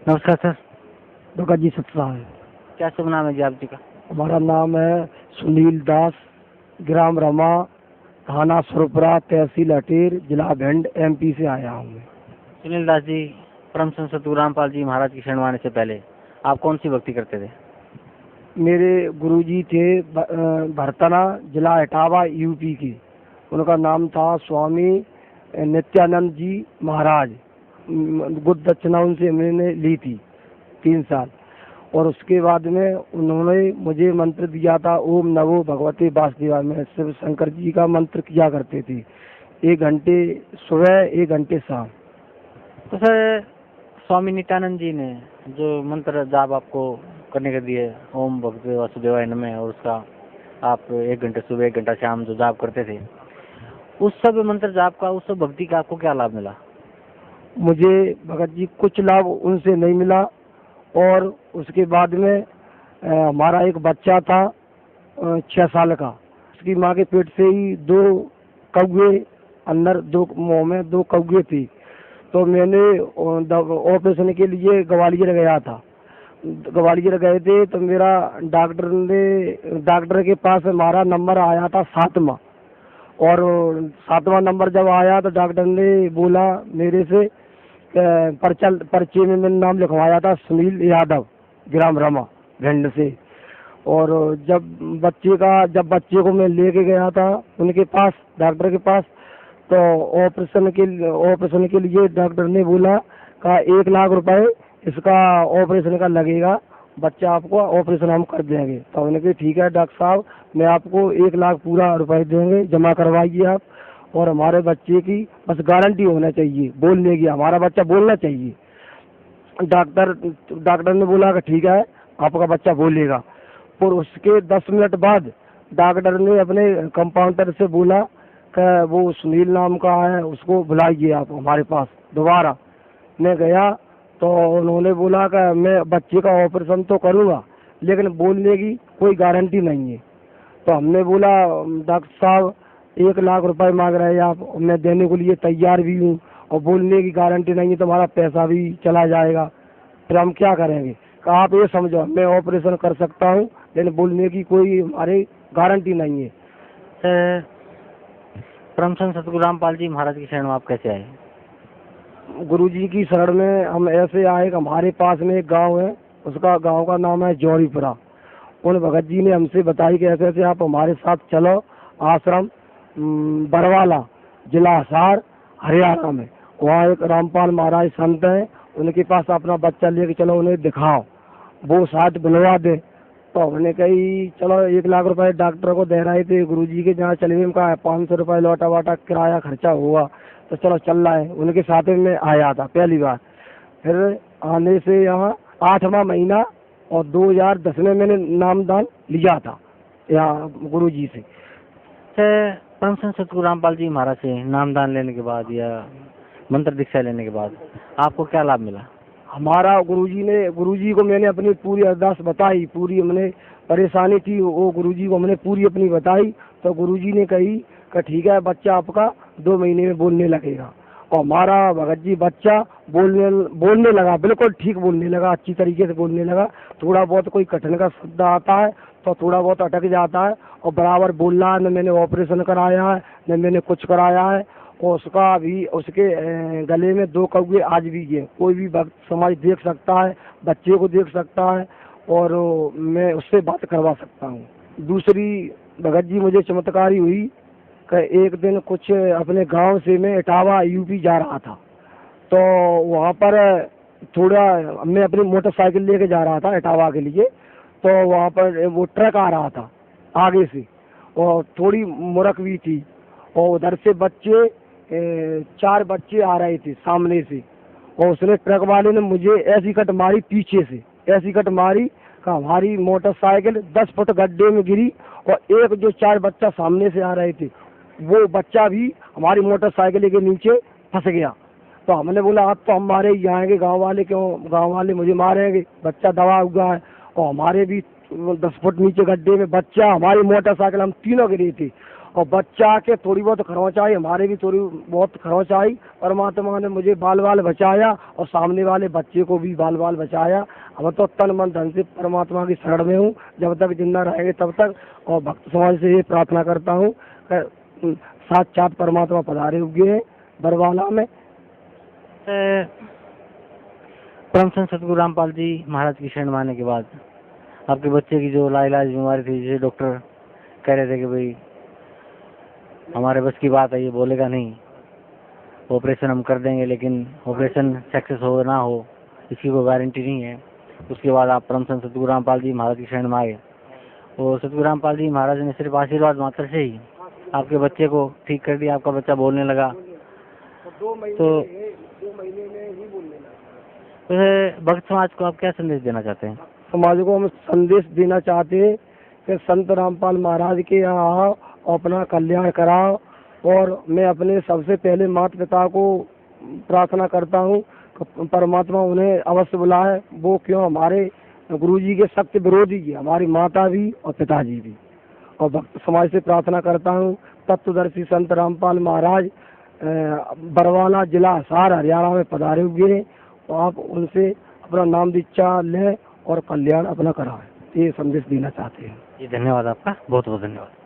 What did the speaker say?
नमस्कार सर। भगत जी सत्सा है। क्या शुभ नाम है जी आप जी का? हमारा नाम है सुनील दास, ग्राम रमा, थाना सुरपुरा, तहसील अटेर, जिला भिंड, एमपी से आया हूँ मैं। सुनील दास जी, परम संत सतगुरु रामपाल जी महाराज की शरण आने से पहले आप कौन सी भक्ति करते थे? मेरे गुरुजी थे भरतना, जिला इटावा, यूपी के। उनका नाम था स्वामी नित्यानंद जी महाराज। गुद दक्षिणा उनसे मैंने ली थी 3 साल। और उसके बाद में उन्होंने मुझे मंत्र दिया था, ओम नमो भगवते वासुदेवाय। में शिव शंकर जी का मंत्र किया करते थे, 1 घंटे सुबह 1 घंटे शाम। तो सर, स्वामी नित्यानंद जी ने जो मंत्र जाप आपको करने के दिए, ओम भगवते वासुदेवाय नमः, और उसका आप 1 घंटे सुबह 1 घंटा शाम जो जाप करते थे, उस सब मंत्र जाप का, उस सब भक्ति का आपको क्या लाभ मिला? मुझे भगत जी कुछ लाभ उनसे नहीं मिला। और उसके बाद में हमारा एक बच्चा था 6 साल का। उसकी माँ के पेट से ही 2 कौवे अंदर, 2 मुँह में 2 कौवे थी। तो मैंने ऑपरेशन के लिए ग्वालियर गया था। ग्वालियर गए थे तो मेरा डॉक्टर के पास हमारा नंबर आया था 7वां। और 7वां नंबर जब आया तो डॉक्टर ने बोला मेरे से, पर्चे में मैंने नाम लिखवाया था सुनील यादव, ग्राम रमा, भिंड से। और जब बच्चे को मैं लेके गया था उनके पास, डॉक्टर के पास, तो ऑपरेशन के लिए डॉक्टर ने बोला का 1 लाख रुपए इसका ऑपरेशन का लगेगा, बच्चा आपको ऑपरेशन हम कर देंगे। तो उन्होंने कहा ठीक है डॉक्टर साहब, मैं आपको 1 लाख पूरा रुपए देंगे, जमा करवाइए आप। और हमारे बच्चे की बस गारंटी होना चाहिए बोलने की, हमारा बच्चा बोलना चाहिए। डॉक्टर ने बोला कि ठीक है आपका बच्चा बोलेगा। और उसके 10 मिनट बाद डॉक्टर ने अपने कंपाउंडर से बोला कि वो सुनील नाम का है, उसको बुलाइए आप हमारे पास दोबारा। मैं गया तो उन्होंने बोला कि मैं बच्चे का ऑपरेशन तो करूँगा लेकिन बोलने की कोई गारंटी नहीं है। तो हमने बोला डॉक्टर साहब 1 लाख रुपए मांग रहे हैं आप, मैं देने के लिए तैयार भी हूँ, और बोलने की गारंटी नहीं है तो हमारा पैसा भी चला जाएगा, फिर हम क्या करेंगे? कहा आप ये समझो, मैं ऑपरेशन कर सकता हूँ लेकिन बोलने की कोई हमारी गारंटी नहीं है। सर, परम संत सतगुरु रामपाल जी महाराज की शरण में आप कैसे आए? गुरुजी की शरण में हम ऐसे आए कि हमारे पास में एक गांव है, उसका गांव का नाम है जौहरीपुरा। उन भगत जी ने हमसे बताई कि ऐसे ऐसे आप हमारे साथ चलो आश्रम बरवाला, जिला हिसार, हरियाणा में। वहाँ एक रामपाल महाराज संत हैं, उनके पास अपना बच्चा लेके चलो, उन्हें दिखाओ, वो 60 बुलवा दे। तो हमने कही चलो 1 लाख रुपए डॉक्टर को दे रहे थे, गुरुजी के जहाँ चले गए, का 500 रुपये लौटा वाटा किराया खर्चा हुआ, तो चलो चल रहा है। उनके साथ में मैं आया था पहली बार। फिर आने से यहाँ 8वां महीना और 2010 में मैंने नामदान लिया था यहाँ गुरुजी से। परम संत सतगुरु रामपाल जी महाराज से नामदान लेने के बाद या मंत्र दीक्षा लेने के बाद आपको क्या लाभ मिला? हमारा गुरुजी को मैंने अपनी पूरी अरदास बताई, पूरी हमने परेशानी थी वो गुरुजी को हमने पूरी अपनी बताई। तो गुरुजी ने कही कि ठीक है बच्चा आपका 2 महीने में बोलने लगेगा। और हमारा भगत जी बच्चा बोलने लगा, बिल्कुल ठीक बोलने लगा, अच्छी तरीके से बोलने लगा। थोड़ा बहुत कोई कठिन का शब्द आता है तो थोड़ा बहुत अटक जाता है, और बराबर बोल रहा है। न मैंने ऑपरेशन कराया है न मैंने कुछ कराया है। और उसका भी, उसके गले में 2 कौवे आज भी है। कोई भी भक्त समाज देख सकता है, बच्चे को देख सकता है, और मैं उससे बात करवा सकता हूँ। दूसरी भगत जी मुझे चमत्कारी हुई कि एक दिन कुछ अपने गांव से मैं इटावा यूपी जा रहा था। तो वहाँ पर थोड़ा मैं अपनी मोटरसाइकिल लेके जा रहा था इटावा के लिए। तो वहाँ पर वो ट्रक आ रहा था आगे से, और थोड़ी मुरक भी थी, और उधर से 4 बच्चे आ रहे थे सामने से। और उसने, ट्रक वाले ने मुझे ऐसी कट मारी पीछे से, ऐसी कट मारी कि हमारी मोटरसाइकिल 10 फुट गड्ढे में गिरी। और एक जो 4 बच्चा सामने से आ रहे थे, वो बच्चा भी हमारी मोटरसाइकिल के नीचे फंस गया। तो हमने बोला अब तो हम मारे ही आएंगे, गाँव वाले क्यों, गाँव वाले मुझे मारेंगे, बच्चा दबा हुआ है। और हमारे भी 10 फुट नीचे गड्ढे में बच्चा, हमारी मोटरसाइकिल, हम तीनों गिरे थे। और बच्चा के थोड़ी बहुत खरोंच आई, हमारे भी थोड़ी बहुत खरोंच आई। परमात्मा ने मुझे बाल बाल बचाया और सामने वाले बच्चे को भी बाल बाल बचाया। हम तो तन मन धन से परमात्मा की शरण में हूँ, जब तक जिंदा रहेंगे तब तक। और भक्त समाज से ये प्रार्थना करता हूँ कि साक्षात परमात्मा पधारे हुए हैं बरवाला में। परम संत सतगुरु रामपाल जी महाराज की शरण माने के बाद आपके बच्चे की जो लाइलाज बीमारी थी, जिसे डॉक्टर कह रहे थे कि भाई हमारे बस की बात है, ये बोलेगा नहीं, ऑपरेशन हम कर देंगे, लेकिन ऑपरेशन सक्सेस हो ना हो इसकी कोई गारंटी नहीं है। उसके बाद आप परम संत सतगुरु रामपाल जी महाराज की शरण में आए और सतगुरु रामपाल जी महाराज ने सिर्फ आशीर्वाद मात्र से ही आपके बच्चे को ठीक कर दिया, आपका बच्चा बोलने लगा। तो 2 महीने में ही बोलने लगा। वैसे भक्त समाज को आप क्या संदेश देना चाहते हैं? समाज को हम संदेश देना चाहते हैं कि संत रामपाल महाराज के यहाँ आओ, अपना कल्याण कराओ। और मैं अपने सबसे पहले माता पिता को प्रार्थना करता हूँ कि परमात्मा उन्हें अवश्य बुलाए। वो क्यों, हमारे गुरुजी के सत्य विरोधी की हमारी माता भी और पिताजी भी। और भक्त समाज से प्रार्थना करता हूँ तत्वदर्शी संत रामपाल महाराज बरवाला जिला हिसार हरियाणा में पधारे हुए हैं, तो आप उनसे अपना नाम दीक्षा लें और कल्याण अपना कराएं। ये संदेश देना चाहते हैं। जी धन्यवाद, आपका बहुत बहुत धन्यवाद।